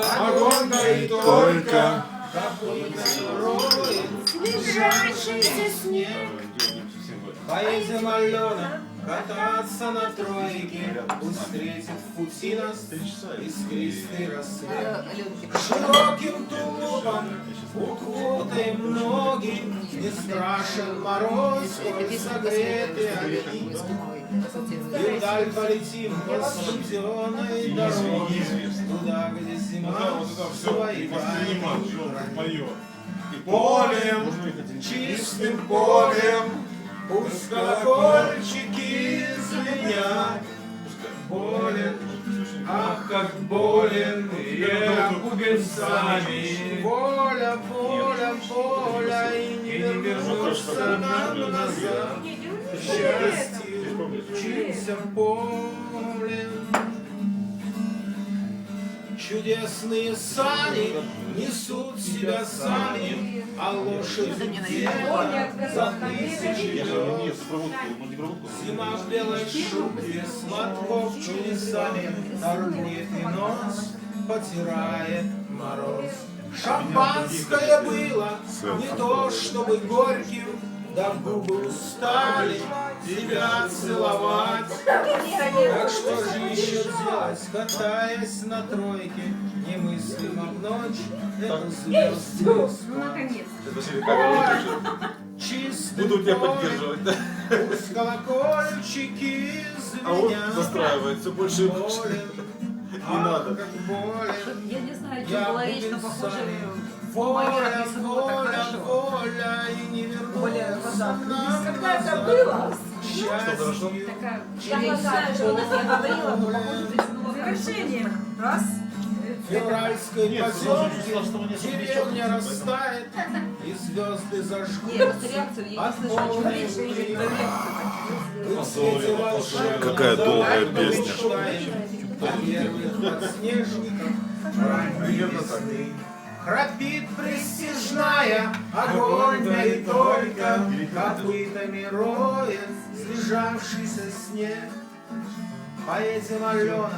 огонь горит только, копытами роет сжавшийся снег. Поедем, Алена, кататься на тройке, пусть встретит в пути нас искристый рассвет. Широким тулупом укутаем ноги, не страшен мороз, сколь согреты огни. И вдаль полетим по студеной дороге, туда, где зима свои тайны. И полем, чистым полем, пусть колокольчики звенят. Болен, ах, как болен я бубенцами. Воля, воля, воля, и не вернуться нам назад. Счастью, чистым полем. Чудесные сани несут себя сами, а лошадь где-то за тысячи лет. Зима в белой шубе, с мотков чудесами, торгнет нос, потирает мороз. Шампанское было не то, чтобы горьким, да в губы устали тебя целовать. Так что же еще делать, катаясь на тройке, немыслимо в ночь эту звездную спать. Чистый буду тебя поддерживать, да? пусть колокольчики А он звенят. настраивает все больше и больше. Не надо. Как болен. Я не знаю, Я чем была речь, но буду похоже, сами. у майора Воля, описано так воля, хорошо. воля, и не вернуться нам Когда это назад. было? Счастью, Такая, Я не знаю, что я говорила, но похоже, притянула завершение. Раз. февральской Нет, поземке деревня растает, и звезды Нет, зажгутся. просто реакцию я не слышала, о чем речь, что есть реакция. Какая долгая песня. Первых подснежников ранней весны. Храпит престижная, огонь горит только, копытами роет слежавшийся снег. Поедем, Алена,